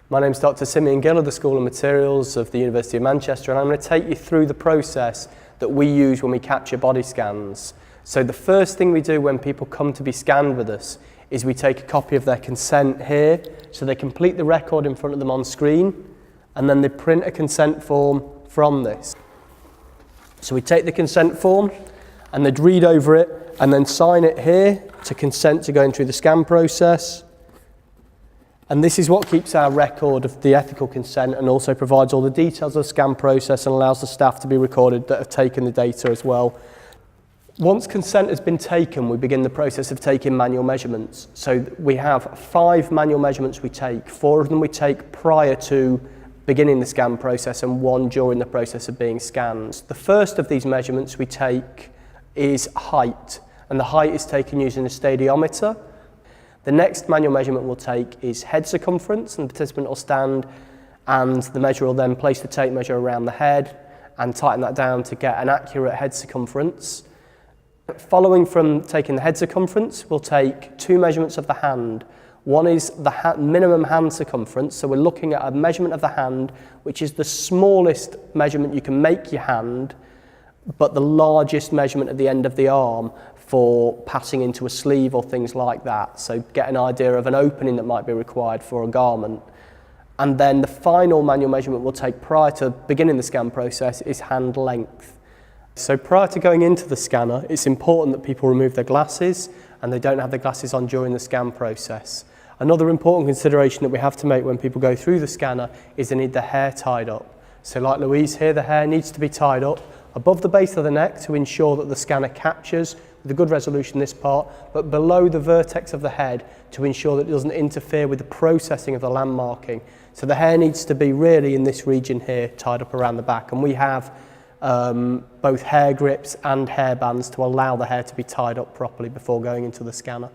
My name's Dr. Simeon Gill of the School of Materials of the University of Manchester, and I'm going to take you through the process that we use when we capture body scans. So the first thing we do when people come to be scanned with us is we take a copy of their consent here, so they complete the record in front of them on screen, and then they print a consent form from this. So we take the consent form and they'd read over it and then sign it here to consent to going through the scan process. And this is what keeps our record of the ethical consent and also provides all the details of the scan process and allows the staff to be recorded that have taken the data as well. Once consent has been taken, we begin the process of taking manual measurements. So we have 5 manual measurements we take. 4 of them we take prior to beginning the scan process and 1 during the process of being scanned. The first of these measurements we take is height, and the height is taken using a stadiometer. The next manual measurement we'll take is head circumference, and the participant will stand and the measurer will then place the tape measure around the head and tighten that down to get an accurate head circumference. Following from taking the head circumference, we'll take 2 measurements of the hand. One is the minimum hand circumference, so we're looking at a measurement of the hand, which is the smallest measurement you can make your hand, but the largest measurement at the end of the arm for passing into a sleeve or things like that. So get an idea of an opening that might be required for a garment. And then the final manual measurement we'll take prior to beginning the scan process is hand length. So prior to going into the scanner, it's important that people remove their glasses and they don't have their glasses on during the scan process. Another important consideration that we have to make when people go through the scanner is they need their hair tied up. So like Louise here, the hair needs to be tied up above the base of the neck to ensure that the scanner captures with a good resolution this part, but below the vertex of the head to ensure that it doesn't interfere with the processing of the landmarking. So the hair needs to be really in this region here, tied up around the back, and we have both hair grips and hair bands to allow the hair to be tied up properly before going into the scanner.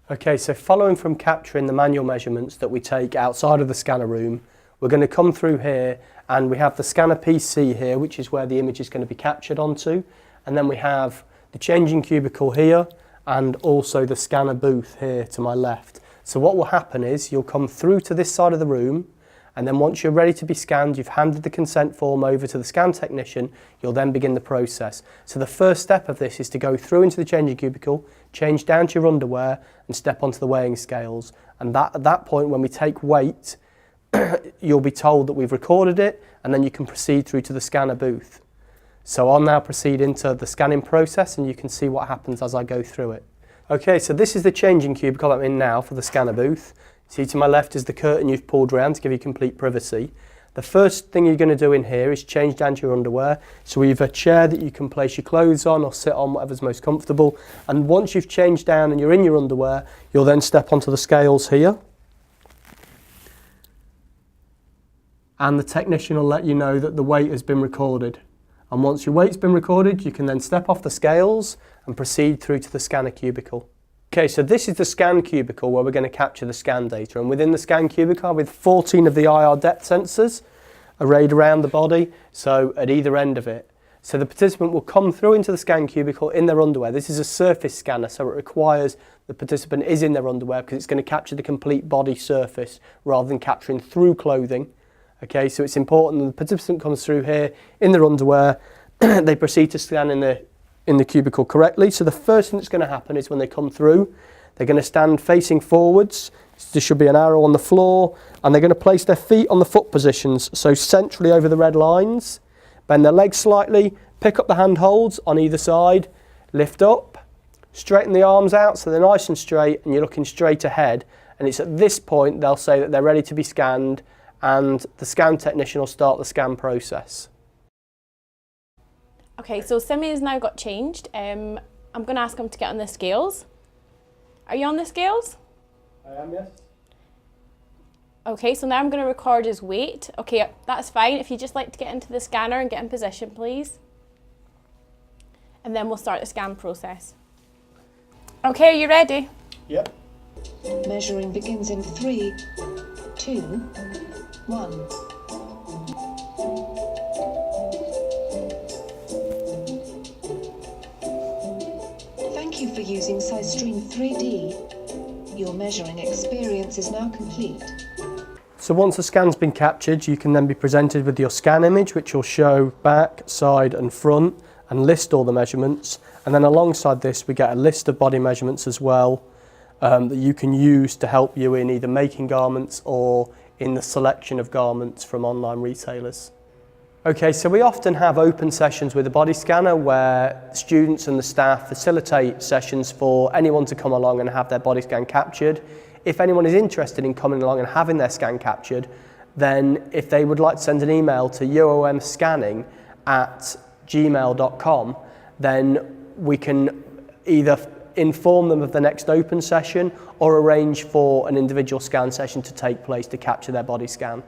Okay, so following from capturing the manual measurements that we take outside of the scanner room, we're going to come through here and we have the scanner PC here, which is where the image is going to be captured onto, and then we have the changing cubicle here and also the scanner booth here to my left. So what will happen is you'll come through to this side of the room, and then once you're ready to be scanned, you've handed the consent form over to the scan technician, you'll then begin the process. So the first step of this is to go through into the changing cubicle, change down to your underwear and step onto the weighing scales. And at that point, when we take weight, you'll be told that we've recorded it, and then you can proceed through to the scanner booth. So I'll now proceed into the scanning process and you can see what happens as I go through it. Okay, so this is the changing cubicle I'm in now for the scanner booth. See, to my left is the curtain you've pulled around to give you complete privacy. The first thing you're going to do in here is change down to your underwear. So we have a chair that you can place your clothes on or sit on, whatever's most comfortable. And once you've changed down and you're in your underwear, you'll then step onto the scales here. And the technician will let you know that the weight has been recorded. And once your weight's been recorded, you can then step off the scales and proceed through to the scanner cubicle. Okay, so this is the scan cubicle where we're going to capture the scan data, and within the scan cubicle with 14 of the IR depth sensors arrayed around the body, so at either end of it. So the participant will come through into the scan cubicle in their underwear. This is a surface scanner, so it requires the participant is in their underwear because it's going to capture the complete body surface rather than capturing through clothing. Okay, so it's important that the participant comes through here in their underwear, they proceed to scan in the cubicle correctly. So the first thing that's going to happen is when they come through, they're going to stand facing forwards. There should be an arrow on the floor, and they're going to place their feet on the foot positions, so centrally over the red lines. Bend their legs slightly, pick up the handholds on either side, lift up, straighten the arms out so they're nice and straight and you're looking straight ahead. And it's at this point they'll say that they're ready to be scanned, and the scan technician will start the scan process. Okay, so Simi has now got changed. I'm going to ask him to get on the scales. Are you on the scales? I am, yes. Okay, so now I'm going to record his weight. Okay, that's fine. If you'd just like to get into the scanner and get in position, please. And then we'll start the scan process. Okay, are you ready? Yep. Measuring begins in 3, 2, 1. Thank Thank you for using SciStream 3D. Your measuring experience is now complete. So once the scan's been captured, you can then be presented with your scan image, which will show back, side and front and list all the measurements. And then alongside this, we get a list of body measurements as well that you can use to help you in either making garments or in the selection of garments from online retailers. Okay, so we often have open sessions with the body scanner where students and the staff facilitate sessions for anyone to come along and have their body scan captured. If anyone is interested in coming along and having their scan captured, then if they would like to send an email to uomscanning@gmail.com, then we can either inform them of the next open session or arrange for an individual scan session to take place to capture their body scan.